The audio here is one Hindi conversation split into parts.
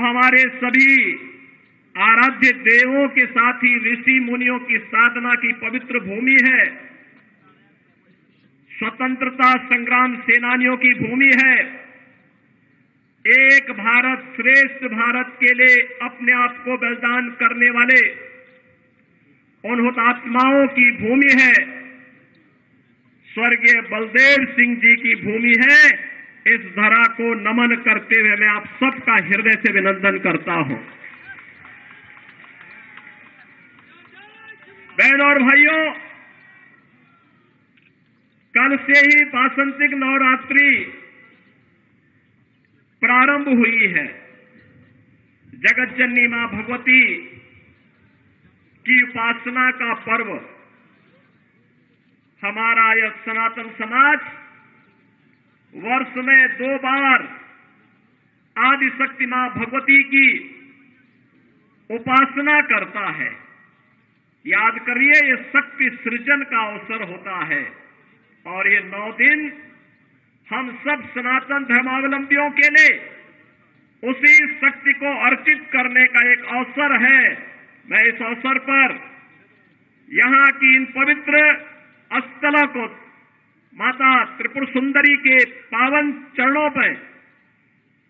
हमारे सभी आराध्य देवों के साथ ही ऋषि मुनियों की साधना की पवित्र भूमि है, स्वतंत्रता संग्राम सेनानियों की भूमि है, एक भारत श्रेष्ठ भारत के लिए अपने आप को बलिदान करने वाले उन हुतात्माओं की भूमि है, स्वर्गीय बलदेव सिंह जी की भूमि है। इस धरा को नमन करते हुए मैं आप सबका हृदय से अभिनंदन करता हूं। बहनों और भाइयों, कल से ही वासंतिक नवरात्रि प्रारंभ हुई है। जगत जननी मां भगवती की उपासना का पर्व हमारा यह सनातन समाज वर्ष में 2 बार आदि शक्ति मां भगवती की उपासना करता है। याद करिए, ये शक्ति सृजन का अवसर होता है और ये 9 दिन हम सब सनातन धर्मावलंबियों के लिए उसी शक्ति को अर्चित करने का एक अवसर है। मैं इस अवसर पर यहां की इन पवित्र स्थलों को माता त्रिपुर सुंदरी के पावन चरणों पर,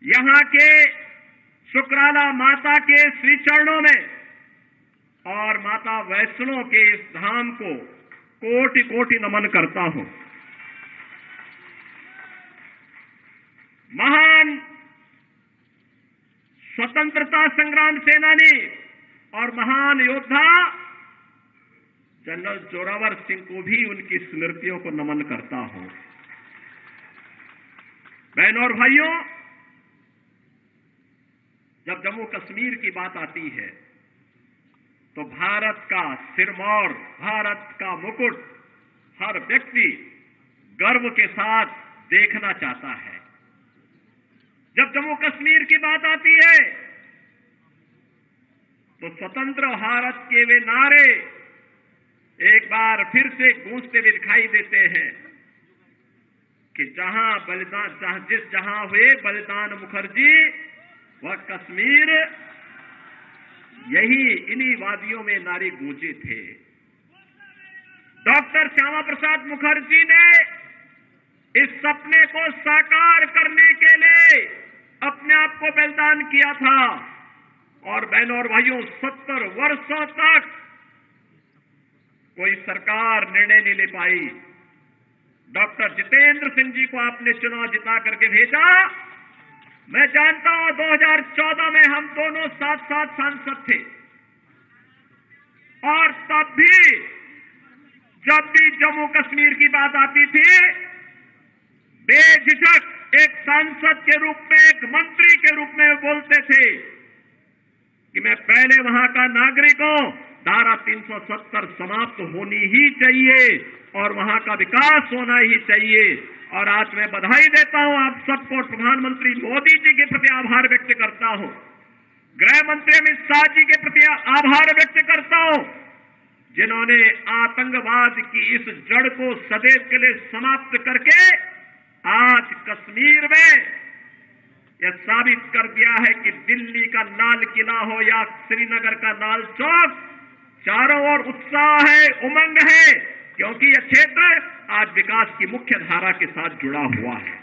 यहां के शुक्राला माता के श्री चरणों में और माता वैष्णो के इस धाम को कोटि कोटि नमन करता हूं। महान स्वतंत्रता संग्राम सेनानी और महान योद्धा जनरल जोरावर सिंह को भी उनकी स्मृतियों को नमन करता हूं। बहनों और भाइयों, जब जम्मू कश्मीर की बात आती है तो भारत का सिरमौर, भारत का मुकुट हर व्यक्ति गर्व के साथ देखना चाहता है। जब जम्मू कश्मीर की बात आती है तो स्वतंत्र भारत के वे नारे एक बार फिर से गूंजते हुए दिखाई देते हैं कि जहां हुए बलिदान मुखर्जी वह कश्मीर, यही इन्हीं वादियों में नारे गूंजे थे। डॉक्टर श्यामा प्रसाद मुखर्जी ने इस सपने को साकार करने के लिए अपने आप को बलिदान किया था और बहनों और भाइयों, 70 वर्षों तक कोई सरकार निर्णय नहीं ले पाई। डॉक्टर जितेंद्र सिंह जी को आपने चुनाव जिता करके भेजा। मैं जानता हूं 2014 में हम दोनों साथ साथ सांसद थे और तब भी जब भी जम्मू कश्मीर की बात आती थी, बेझिझक एक सांसद के रूप में, एक मंत्री के रूप में बोलते थे कि मैं पहले वहां का नागरिक हूं, धारा 370 समाप्त होनी ही चाहिए और वहां का विकास होना ही चाहिए। और आज मैं बधाई देता हूं आप सबको, प्रधानमंत्री मोदी जी के प्रति आभार व्यक्त करता हूं, गृह मंत्री अमित शाह जी के प्रति आभार व्यक्त करता हूं, जिन्होंने आतंकवाद की इस जड़ को सदैव के लिए समाप्त करके आज कश्मीर में यह साबित कर दिया है कि दिल्ली का लाल किला हो या श्रीनगर का लाल चौक, चारों ओर उत्साह है, उमंग है, क्योंकि यह क्षेत्र आज विकास की मुख्य धारा के साथ जुड़ा हुआ है।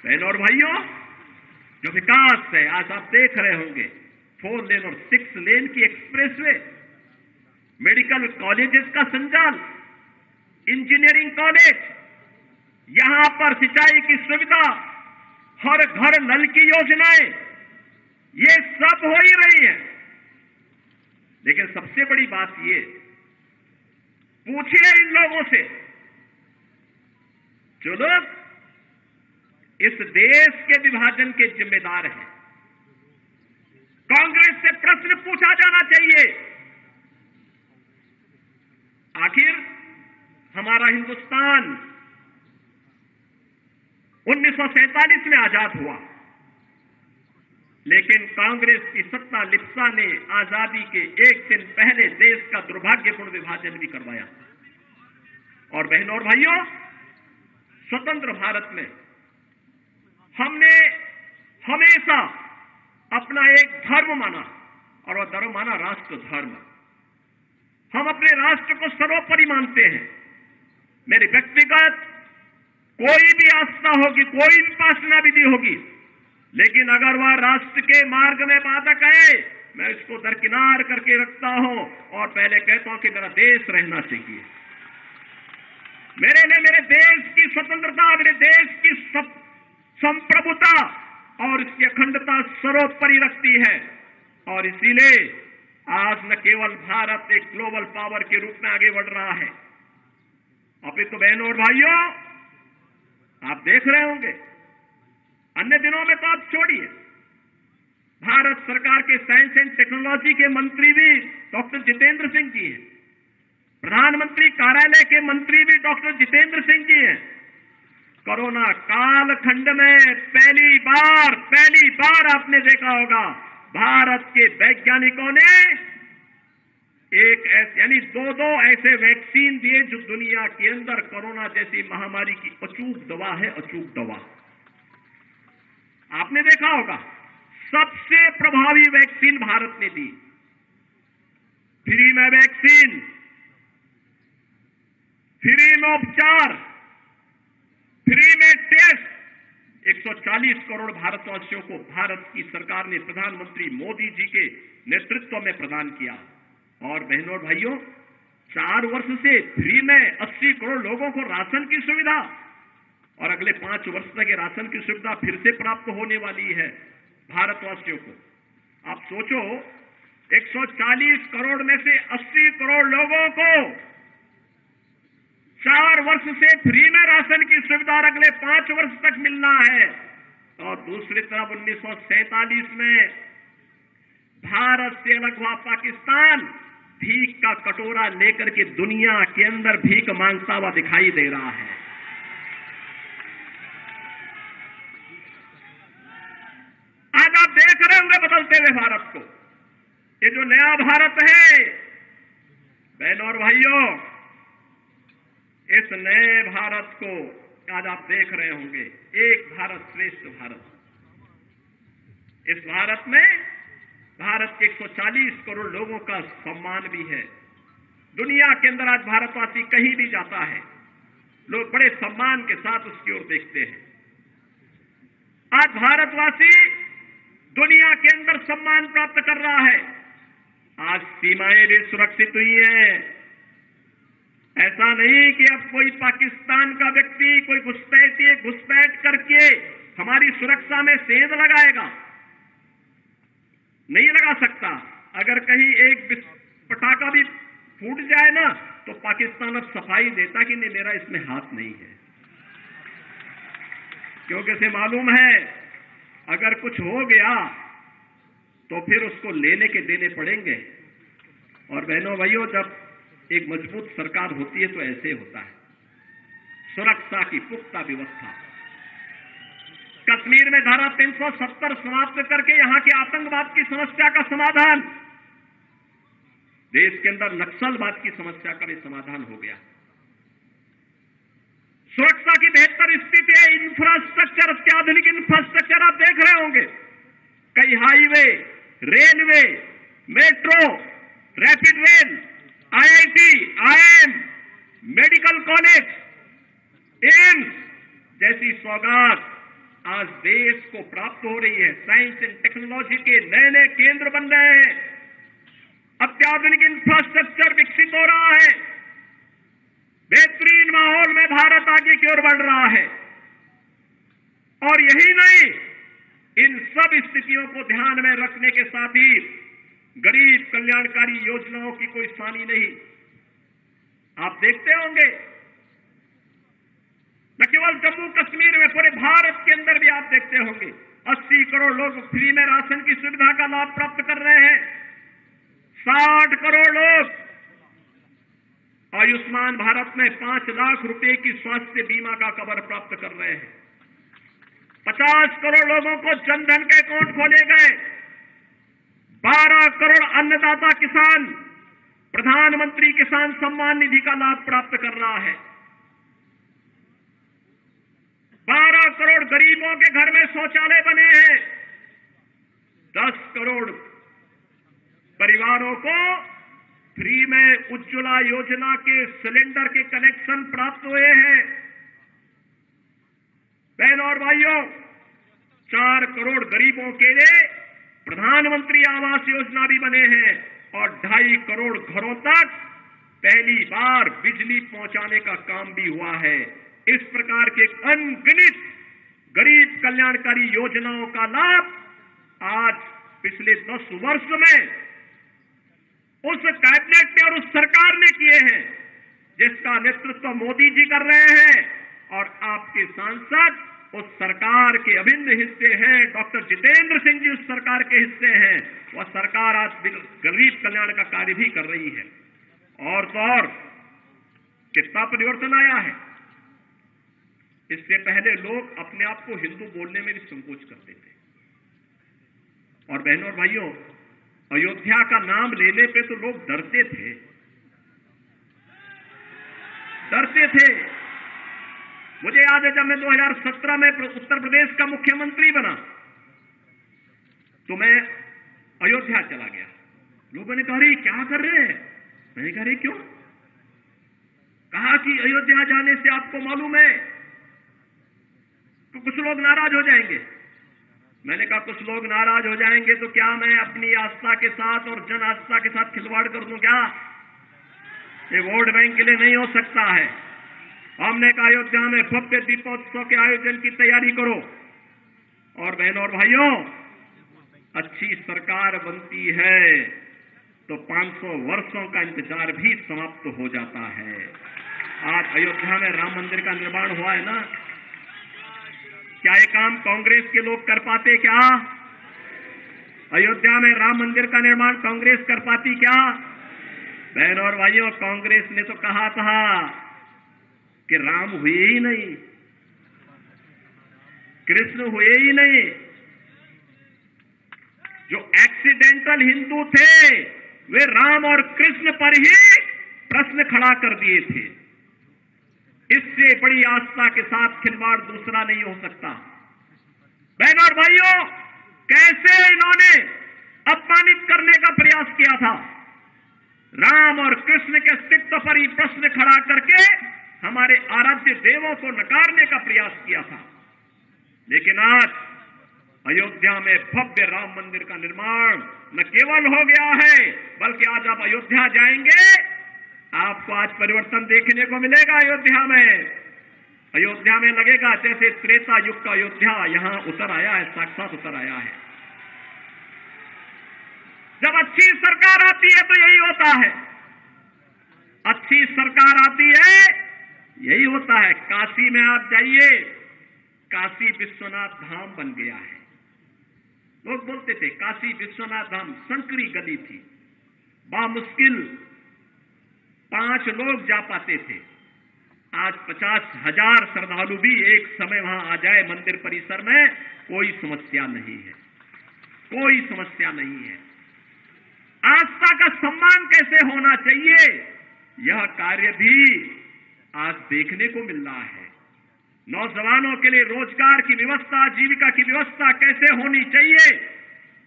बहनों और भाइयों, जो विकास है आज आप देख रहे होंगे, 4 लेन और 6 लेन की एक्सप्रेसवे, मेडिकल कॉलेजेस का संचालन, इंजीनियरिंग कॉलेज, यहां पर सिंचाई की सुविधा, हर घर नल की योजनाएं, ये सब हो ही रही है। लेकिन सबसे बड़ी बात ये, पूछिए इन लोगों से जो लोग इस देश के विभाजन के जिम्मेदार हैं, कांग्रेस से प्रश्न पूछा जाना चाहिए, आखिर हमारा हिंदुस्तान 1947 में आजाद हुआ, लेकिन कांग्रेस की सत्ता लिप्सा ने आजादी के एक दिन पहले देश का दुर्भाग्यपूर्ण विभाजन भी करवाया। और बहनों और भाइयों, स्वतंत्र भारत में हमने हमेशा अपना एक धर्म माना, और वह धर्म माना राष्ट्र धर्म। हम अपने राष्ट्र को सर्वोपरि मानते हैं। मेरी व्यक्तिगत कोई भी आस्था होगी, कोई भी उपासना विधि होगी, लेकिन अगर वह राष्ट्र के मार्ग में बाधक है, मैं इसको दरकिनार करके रखता हूं और पहले कहता हूं कि मेरा देश रहना चाहिए। मेरे लिए मेरे देश की स्वतंत्रता, मेरे देश की संप्रभुता और इसकी अखंडता सर्वोपरि रखती है। और इसीलिए आज न केवल भारत एक ग्लोबल पावर के रूप में आगे बढ़ रहा है, अभी तो बहनों और भाइयों आप देख रहे होंगे, अन्य दिनों में तो आप छोड़िए, भारत सरकार के साइंस एंड टेक्नोलॉजी के मंत्री भी डॉक्टर जितेंद्र सिंह जी हैं, प्रधानमंत्री कार्यालय के मंत्री भी डॉक्टर जितेंद्र सिंह जी हैं। कोरोना कालखंड में पहली बार आपने देखा होगा, भारत के वैज्ञानिकों ने एक यानी दो ऐसे वैक्सीन दिए जो दुनिया के अंदर कोरोना जैसी महामारी की अचूक दवा है, अचूक दवा। आपने देखा होगा, सबसे प्रभावी वैक्सीन भारत ने दी। फ्री में वैक्सीन, फ्री में उपचार, फ्री में टेस्ट 140 करोड़ भारतवासियों को भारत की सरकार ने प्रधानमंत्री मोदी जी के नेतृत्व में प्रदान किया। और बहनों और भाइयों, 4 वर्ष से फ्री में 80 करोड़ लोगों को राशन की सुविधा, और अगले 5 वर्ष तक ये राशन की सुविधा फिर से प्राप्त होने वाली है भारतवासियों को। आप सोचो, 140 करोड़ में से 80 करोड़ लोगों को 4 वर्ष से फ्री में राशन की सुविधा अगले 5 वर्ष तक मिलना है। और दूसरी तरफ 1947 में भारत से अलग हुआ पाकिस्तान भीख का कटोरा लेकर के दुनिया के अंदर भीख मांगता हुआ दिखाई दे रहा है। आज आप देख रहे होंगे बदलते हुए भारत को। ये जो नया भारत है, बहनों और भाइयों, इस नए भारत को आज आप देख रहे होंगे, एक भारत श्रेष्ठ भारत। इस भारत में भारत के 140 करोड़ लोगों का सम्मान भी है। दुनिया के अंदर आज भारतवासी कहीं भी जाता है, लोग बड़े सम्मान के साथ उसकी ओर देखते हैं। आज भारतवासी दुनिया के अंदर सम्मान प्राप्त कर रहा है। आज सीमाएं भी सुरक्षित हुई हैं। ऐसा नहीं कि अब कोई पाकिस्तान का व्यक्ति कोई घुसपैठ करके हमारी सुरक्षा में सेंध लगाएगा, नहीं लगा सकता। अगर कहीं एक पटाखा भी फूट जाए ना, तो पाकिस्तान अब सफाई देता कि नहीं, मेरा इसमें हाथ नहीं है, क्योंकि उसे मालूम है अगर कुछ हो गया तो फिर उसको लेने के देने पड़ेंगे। और बहनों भाइयों, जब एक मजबूत सरकार होती है तो ऐसे होता है। सुरक्षा की पुख्ता व्यवस्था, कश्मीर में धारा 370 समाप्त करके यहां के आतंकवाद की समस्या का समाधान, देश के अंदर नक्सलवाद की समस्या का भी समाधान हो गया। सुरक्षा की बेहतर स्थिति है। इंफ्रास्ट्रक्चर, अत्याधुनिक इंफ्रास्ट्रक्चर आप देख रहे होंगे, कई highway, railway, metro, rapid rail, IIT, IIM, medical college, AIIMS जैसी सौगात आज देश को प्राप्त हो रही है। साइंस एंड टेक्नोलॉजी के नए नए केंद्र बन रहे हैं, अत्याधुनिक इंफ्रास्ट्रक्चर विकसित हो रहा है, बेहतरीन माहौल में भारत आगे की ओर बढ़ रहा है। और यही नहीं, इन सब स्थितियों को ध्यान में रखने के साथ ही गरीब कल्याणकारी योजनाओं की कोई सानी नहीं। आप देखते होंगे, न केवल जम्मू कश्मीर में, पूरे भारत के अंदर भी आप देखते होंगे 80 करोड़ लोग फ्री में राशन की सुविधा का लाभ प्राप्त कर रहे हैं। 60 करोड़ लोग आयुष्मान भारत में 5 लाख रुपए की स्वास्थ्य बीमा का कवर प्राप्त कर रहे हैं। 50 करोड़ लोगों को जनधन के अकाउंट खोले गए। 12 करोड़ अन्नदाता किसान प्रधानमंत्री किसान सम्मान निधि का लाभ प्राप्त कर रहा है। 12 करोड़ गरीबों के घर में शौचालय बने हैं। 10 करोड़ परिवारों को फ्री में उज्ज्वला योजना के सिलेंडर के कनेक्शन प्राप्त हुए हैं। बहनों और भाइयों, 4 करोड़ गरीबों के लिए प्रधानमंत्री आवास योजना भी बने हैं और 2.5 करोड़ घरों तक पहली बार बिजली पहुंचाने का काम भी हुआ है। इस प्रकार के अनगिनत गरीब कल्याणकारी योजनाओं का लाभ आज पिछले 10 वर्ष में उस कैबिनेट ने और उस सरकार ने किए हैं जिसका नेतृत्व मोदी जी कर रहे हैं, और आपके सांसद उस सरकार के अभिन्न हिस्से हैं। डॉक्टर जितेंद्र सिंह जी उस सरकार के हिस्से हैं। वह सरकार आज गरीब कल्याण का कार्य भी कर रही है। और तो और कितना परिवर्तन आया है। इससे पहले लोग अपने आप को हिंदू बोलने में भी संकोच करते थे। और बहनों और भाइयों, अयोध्या का नाम लेने पे तो लोग डरते थे। मुझे याद है जब मैं 2017 में उत्तर प्रदेश का मुख्यमंत्री बना तो मैं अयोध्या चला गया। लोगों ने कहा, अरे क्या कर रहे हैं? मैंने कहा, अरे क्यों? कहा कि अयोध्या जाने से आपको मालूम है तो कुछ लोग नाराज हो जाएंगे। मैंने कहा, कुछ लोग नाराज हो जाएंगे तो क्या मैं अपनी आस्था के साथ और जन आस्था के साथ खिलवाड़ कर दूं क्या? ये वोट बैंक के लिए नहीं हो सकता है। हमने कहा, अयोध्या में भव्य दीपोत्सव के आयोजन की तैयारी करो। और बहनों और भाइयों, अच्छी सरकार बनती है तो 500 वर्षों का इंतजार भी समाप्त हो जाता है। आज अयोध्या में राम मंदिर का निर्माण हुआ है ना, क्या ये काम कांग्रेस के लोग कर पाते क्या? अयोध्या में राम मंदिर का निर्माण कांग्रेस कर पाती क्या? बहनों और भाइयों, कांग्रेस ने तो कहा था कि राम हुए ही नहीं, कृष्ण हुए ही नहीं। जो एक्सीडेंटल हिंदू थे वे राम और कृष्ण पर ही प्रश्न खड़ा कर दिए थे। इससे बड़ी आस्था के साथ खिलवाड़ दूसरा नहीं हो सकता। बहनों और भाइयों, कैसे इन्होंने अपमानित करने का प्रयास किया था। राम और कृष्ण के अस्तित्व पर ही प्रश्न खड़ा करके हमारे आराध्य देवों को नकारने का प्रयास किया था। लेकिन आज अयोध्या में भव्य राम मंदिर का निर्माण न केवल हो गया है, बल्कि आज आप अयोध्या जाएंगे, आपको आज परिवर्तन देखने को मिलेगा। अयोध्या में लगेगा जैसे त्रेता युग का अयोध्या यहां उतर आया है, साक्षात उतर आया है। जब अच्छी सरकार आती है तो यही होता है। अच्छी सरकार आती है, यही होता है। काशी में आप जाइए, काशी विश्वनाथ धाम बन गया है। लोग बोलते थे काशी विश्वनाथ धाम संकरी गली थी, बामुश्किल 5 लोग जा पाते थे। आज 50,000 श्रद्धालु भी एक समय वहां आ जाए मंदिर परिसर में, कोई समस्या नहीं है, कोई समस्या नहीं है। आस्था का सम्मान कैसे होना चाहिए, यह कार्य भी आज देखने को मिल रहा है। नौजवानों के लिए रोजगार की व्यवस्था, जीविका की व्यवस्था कैसे होनी चाहिए,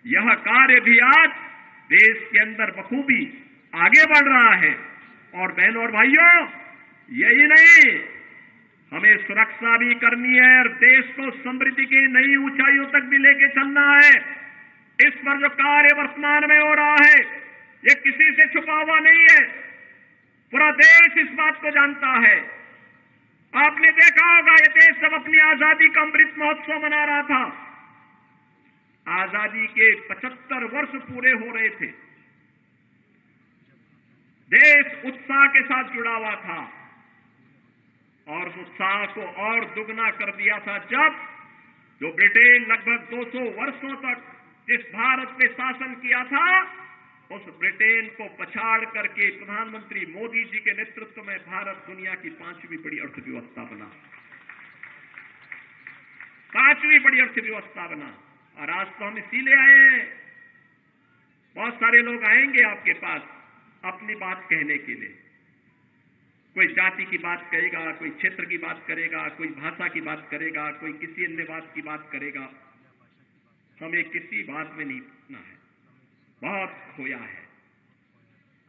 यह कार्य भी आज देश के अंदर बखूबी आगे बढ़ रहा है। और बहनों और भाइयों, यही नहीं, हमें सुरक्षा भी करनी है और देश को समृद्धि की नई ऊंचाइयों तक भी लेके चलना है। इस पर जो कार्य वर्तमान में हो रहा है, यह किसी से छुपा हुआ नहीं है। पूरा देश इस बात को जानता है। आपने देखा होगा, यह देश जब अपनी आजादी का अमृत महोत्सव मना रहा था, आजादी के 75 वर्ष पूरे हो रहे थे, देश उत्साह के साथ जुड़ा हुआ था। और उस उत्साह को और दुगना कर दिया था जब जो ब्रिटेन लगभग 200 वर्षों तक जिस भारत पे शासन किया था, उस ब्रिटेन को पछाड़ करके प्रधानमंत्री मोदी जी के नेतृत्व में भारत दुनिया की 5वीं बड़ी अर्थव्यवस्था बना। 5वीं बड़ी अर्थव्यवस्था बना। और आज तो हम इसीलिए आए हैं। बहुत सारे लोग आएंगे आपके पास अपनी बात कहने के लिए। कोई जाति की बात करेगा, कोई क्षेत्र की बात करेगा, कोई भाषा की बात करेगा, कोई किसी अन्य बात की बात करेगा। समय किसी बात में नहीं फंसना है, बहुत खोया है।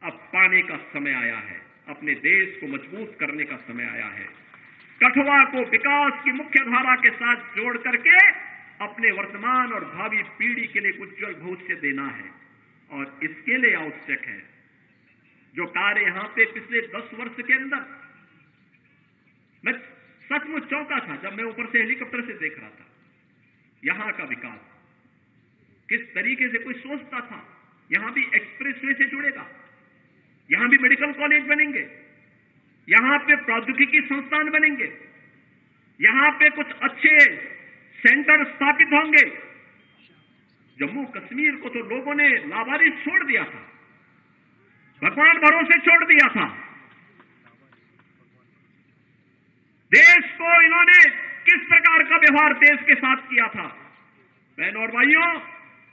अब पाने का समय आया है, अपने देश को मजबूत करने का समय आया है। कठुआ को विकास की मुख्य धारा के साथ जोड़ करके अपने वर्तमान और भावी पीढ़ी के लिए उज्जवल भविष्य देना है, और इसके लिए आवश्यक है जो कार्य यहां पे पिछले 10 वर्ष के अंदर मैं सचमुच चौंका था जब मैं ऊपर से हेलीकॉप्टर से देख रहा था। यहां का विकास किस तरीके से कोई सोचता था यहां भी एक्सप्रेसवे से जुड़ेगा, यहां भी मेडिकल कॉलेज बनेंगे, यहां पे प्रौद्योगिकी संस्थान बनेंगे, यहां पे कुछ अच्छे सेंटर स्थापित होंगे। जम्मू कश्मीर को तो लोगों ने लावारिस छोड़ दिया था, भगवान भरोसे छोड़ दिया था। देश को इन्होंने किस प्रकार का व्यवहार देश के साथ किया था। बहनों और भाइयों,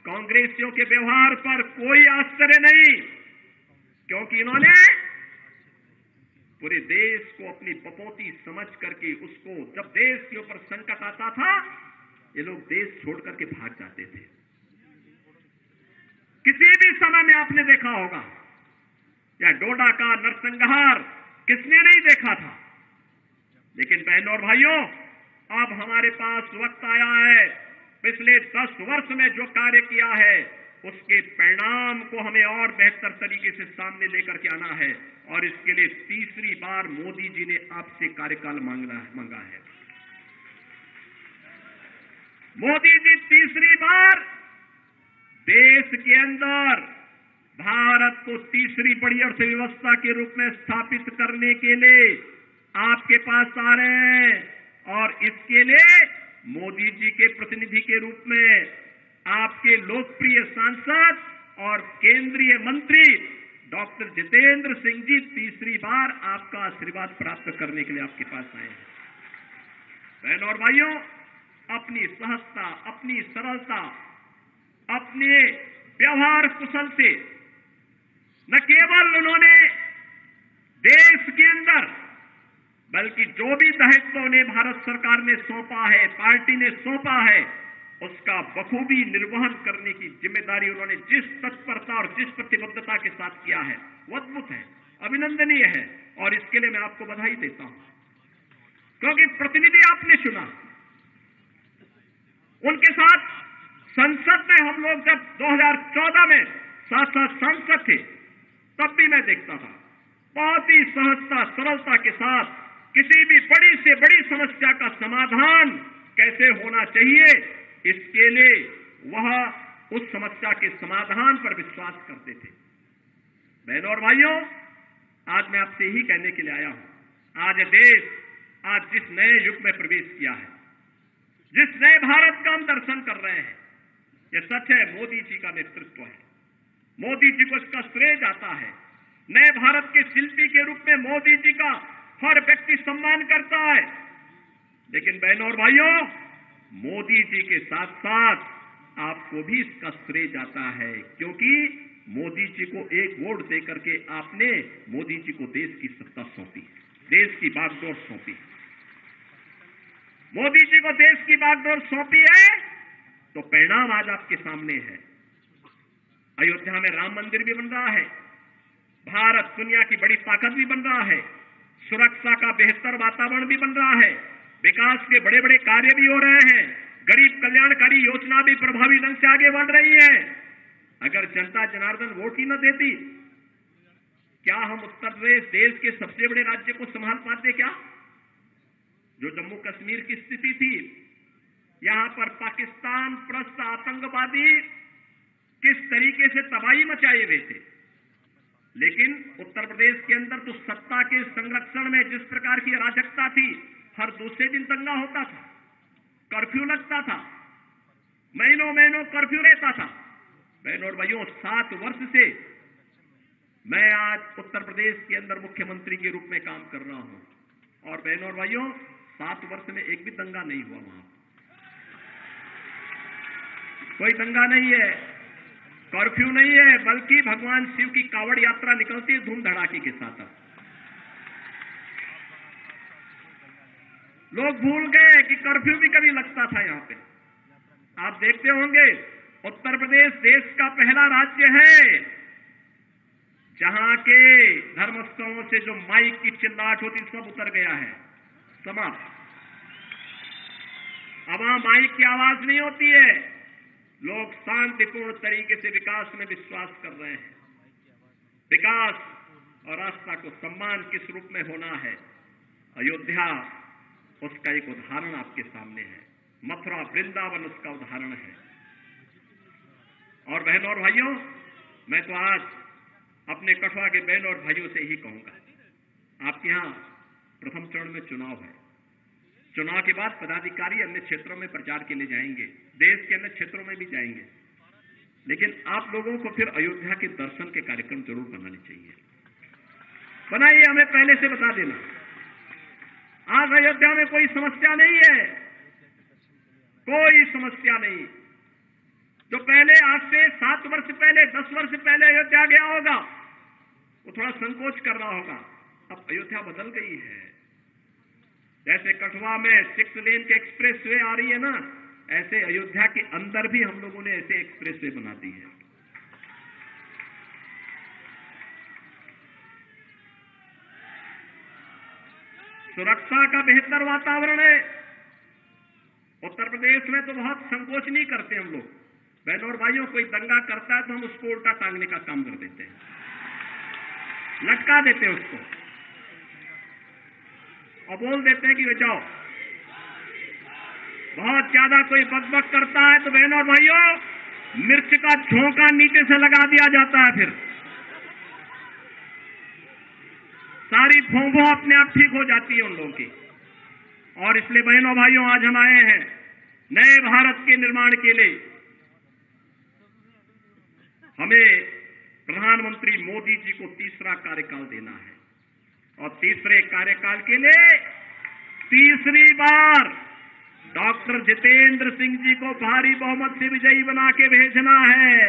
कांग्रेसियों के व्यवहार पर कोई आश्चर्य नहीं, क्योंकि इन्होंने पूरे देश को अपनी बपौती समझ करके उसको, जब देश के ऊपर संकट आता था, ये लोग देश छोड़ करके भाग जाते थे। किसी भी समय में आपने देखा होगा, या डोडा का नरसंहार किसने नहीं देखा था। लेकिन बहनों और भाइयों, अब हमारे पास वक्त आया है, पिछले 10 वर्ष में जो कार्य किया है उसके परिणाम को हमें और बेहतर तरीके से सामने लेकर के आना है, और इसके लिए तीसरी बार मोदी जी ने आपसे कार्यकाल मांगा है। मोदी जी तीसरी बार देश के अंदर भारत को तीसरी बड़ी अर्थव्यवस्था के रूप में स्थापित करने के लिए आपके पास आ रहे हैं, और इसके लिए मोदी जी के प्रतिनिधि के रूप में आपके लोकप्रिय सांसद और केंद्रीय मंत्री डॉक्टर जितेंद्र सिंह जी तीसरी बार आपका आशीर्वाद प्राप्त करने के लिए आपके पास आए हैं। बहनों और भाइयों, अपनी सहजता, अपनी सरलता, अपने व्यवहार कुशल से न केवल उन्होंने देश के अंदर, बल्कि जो भी दायित्व उन्हें भारत सरकार ने सौंपा है, पार्टी ने सौंपा है, उसका बखूबी निर्वहन करने की जिम्मेदारी उन्होंने जिस तत्परता और जिस प्रतिबद्धता के साथ किया है वो अद्भुत है, अभिनंदनीय है, और इसके लिए मैं आपको बधाई देता हूं। क्योंकि प्रतिनिधि आपने चुना, उनके साथ संसद में हम लोग जब 2014 में साथ साथ सांसद थे, तब भी मैं देखता था बहुत ही सहजता सरलता के साथ किसी भी बड़ी से बड़ी समस्या का समाधान कैसे होना चाहिए, इसके लिए वह उस समस्या के समाधान पर विश्वास करते थे। बहनों और भाइयों, आज मैं आपसे यही कहने के लिए आया हूं, आज देश जिस नए युग में प्रवेश किया है, जिस नए भारत का हम दर्शन कर रहे हैं, यह सच है मोदी जी का नेतृत्व है, मोदी जी को इसका श्रेय जाता है। नए भारत के शिल्पी के रूप में मोदी जी का हर व्यक्ति सम्मान करता है। लेकिन बहनों और भाइयों, मोदी जी के साथ साथ आपको भी इसका श्रेय जाता है, क्योंकि मोदी जी को एक वोट देकर के आपने मोदी जी को देश की सत्ता सौंपी, देश की बागडोर सौंपी। मोदी जी को देश की बागडोर सौंपी है तो परिणाम आज आपके सामने है। अयोध्या में राम मंदिर भी बन रहा है, भारत दुनिया की बड़ी ताकत भी बन रहा है, सुरक्षा का बेहतर वातावरण भी बन रहा है, विकास के बड़े बड़े कार्य भी हो रहे हैं, गरीब कल्याणकारी योजना भी प्रभावी ढंग से आगे बढ़ रही है। अगर जनता जनार्दन वोट ही न देती, क्या हम उत्तर प्रदेश देश के सबसे बड़े राज्य को संभाल पाते? क्या जो जम्मू कश्मीर की स्थिति थी, यहां पर पाकिस्तान प्रस्त आतंकवादी किस तरीके से तबाही मचाए हुए थे, लेकिन उत्तर प्रदेश के अंदर तो सत्ता के संरक्षण में जिस प्रकार की अराजकता थी, हर दूसरे दिन दंगा होता था, कर्फ्यू लगता था, महीनों महीनों कर्फ्यू रहता था। बहनों और भाइयों, 7 वर्ष से मैं आज उत्तर प्रदेश के अंदर मुख्यमंत्री के रूप में काम कर रहा हूं, और बहनों और भाइयों, 7 वर्ष में एक भी दंगा नहीं हुआ, वहां कोई दंगा नहीं है, कर्फ्यू नहीं है, बल्कि भगवान शिव की कावड़ यात्रा निकलती है धूम धड़ाके के साथ। लोग भूल गए कि कर्फ्यू भी कभी लगता था यहां पे। आप देखते होंगे उत्तर प्रदेश देश का पहला राज्य है जहां के धर्मस्थलों से जो माइक की चिल्लाहट होती सब उतर गया है, समाप्त। अब वहां माइक की आवाज नहीं होती है, लोग शांतिपूर्ण तरीके से विकास में विश्वास कर रहे हैं। विकास और आस्था को सम्मान किस रूप में होना है, अयोध्या उसका एक उदाहरण आपके सामने है, मथुरा वृंदावन उसका उदाहरण है। और बहनों और भाइयों, मैं तो आज अपने कठुआ के बहनों और भाइयों से ही कहूंगा, आपके यहां प्रथम चरण में चुनाव है। चुनाव के बाद पदाधिकारी अन्य क्षेत्रों में प्रचार के लिए जाएंगे, देश के अन्य क्षेत्रों में भी जाएंगे, लेकिन आप लोगों को फिर अयोध्या के दर्शन के कार्यक्रम जरूर बनाने चाहिए। बनाइए, हमें पहले से बता देना। आज अयोध्या में कोई समस्या नहीं है, कोई समस्या नहीं। जो पहले आज से 7 वर्ष पहले 10 वर्ष पहले अयोध्या गया होगा वो थोड़ा संकोच कर रहा होगा। अब अयोध्या बदल गई है। जैसे कठुआ में 6 लेन के एक्सप्रेस वे आ रही है ना, ऐसे अयोध्या के अंदर भी हम लोगों ने ऐसे एक्सप्रेस वे बना दी है। सुरक्षा का बेहतर वातावरण है। उत्तर प्रदेश में तो बहुत संकोच नहीं करते हम लोग। बहनों और भाइयों, कोई दंगा करता है तो हम उसको उल्टा टांगने का काम कर देते हैं, लटका देते हैं उसको और बोल देते हैं कि वे जाओ। बहुत ज्यादा कोई बकबक करता है तो बहनों और भाइयों, मिर्च का झोंका नीचे से लगा दिया जाता है, फिर सारी भोंभो अपने आप ठीक हो जाती है उन लोगों की। और इसलिए बहनों भाइयों, आज हम आए हैं नए भारत के निर्माण के लिए। हमें प्रधानमंत्री मोदी जी को तीसरा कार्यकाल देना है और तीसरे कार्यकाल के लिए तीसरी बार डॉक्टर जितेंद्र सिंह जी को भारी बहुमत से विजयी बना के भेजना है।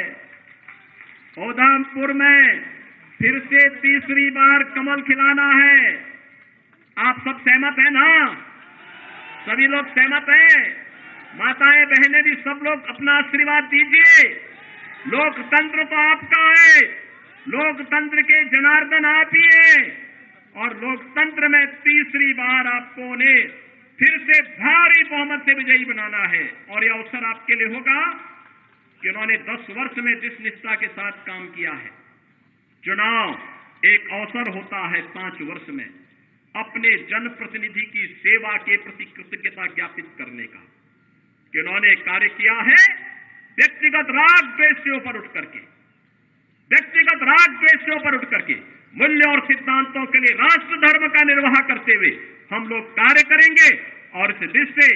उधमपुर में फिर से तीसरी बार कमल खिलाना है। आप सब सहमत हैं ना? सभी लोग सहमत हैं? माताएं बहनें भी सब लोग अपना आशीर्वाद दीजिए। लोकतंत्र तो आपका है, लोकतंत्र के जनार्दन आप ही हैं और लोकतंत्र में तीसरी बार आपको उन्हें फिर से भारी बहुमत से विजयी बनाना है। और यह अवसर आपके लिए होगा कि उन्होंने 10 वर्ष में जिस निष्ठा के साथ काम किया है। चुनाव एक अवसर होता है 5 वर्ष में अपने जनप्रतिनिधि की सेवा के प्रति कृतज्ञता ज्ञापित करने का, कि उन्होंने कार्य किया है व्यक्तिगत राग द्वेष से ऊपर उठ करके, व्यक्तिगत राग द्वेष से ऊपर उठ करके मूल्य और सिद्धांतों के लिए राष्ट्र धर्म का निर्वाह करते हुए हम लोग कार्य करेंगे। और इस दृष्टि से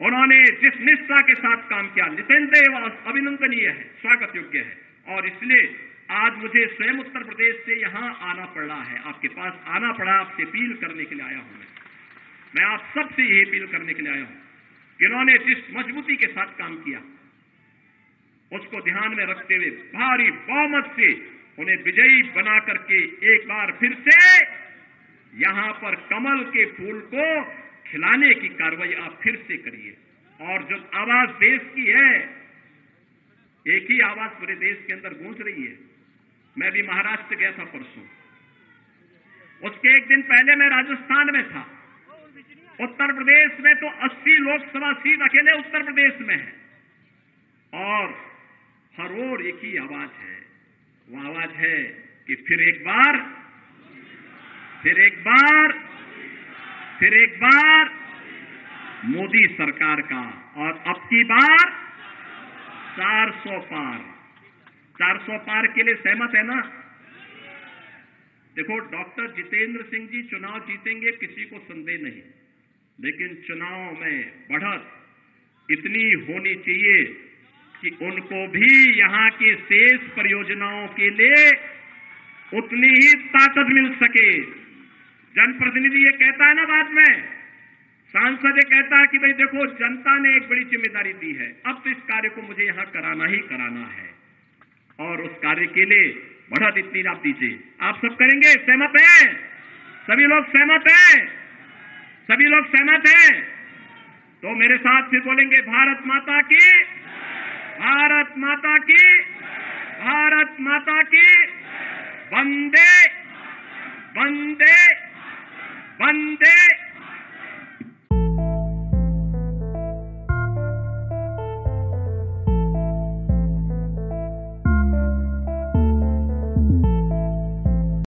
उन्होंने जिस निष्ठा के साथ काम किया, निसंदेह अभिनंदनीय है, स्वागत योग्य है। और इसलिए आज मुझे स्वयं उत्तर प्रदेश से यहां आना पड़ रहा है, आपके पास आना पड़ा, आपसे अपील करने के लिए आया हूं। मैं आप सबसे यही अपील करने के लिए आया हूं कि उन्होंने जिस मजबूती के साथ काम किया उसको ध्यान में रखते हुए भारी बहुमत से उन्हें विजयी बना करके एक बार फिर से यहां पर कमल के फूल को खिलाने की कार्रवाई आप फिर से करिए। और जो आवाज देश की है, एक ही आवाज पूरे देश के अंदर गूंज रही है। मैं भी महाराष्ट्र गया था परसों, उसके एक दिन पहले मैं राजस्थान में था। उत्तर प्रदेश में तो 80 लोकसभा सीट अकेले उत्तर प्रदेश में है और हर ओर एक ही आवाज है। वो आवाज है कि फिर एक बार मोदी सरकार का, और अब की बार 400 पार। 400 पार के लिए सहमत है ना? देखो, डॉक्टर जितेंद्र सिंह जी चुनाव जीतेंगे, किसी को संदेह नहीं, लेकिन चुनाव में बढ़त इतनी होनी चाहिए कि उनको भी यहां की शेष परियोजनाओं के लिए उतनी ही ताकत मिल सके। जनप्रतिनिधि ये कहता है ना, बाद में सांसद ये कहता है कि भाई देखो, जनता ने एक बड़ी जिम्मेदारी दी है, अब तो इस कार्य को मुझे यहां कराना ही कराना है और उस कार्य के लिए बढ़त इतनी आप दीजिए। आप सब करेंगे? सहमत हैं? सभी लोग सहमत हैं? सभी लोग सहमत हैं? तो मेरे साथ फिर बोलेंगे, भारत माता की भारत माता की, भारत माता की। वंदे वंदे वंदे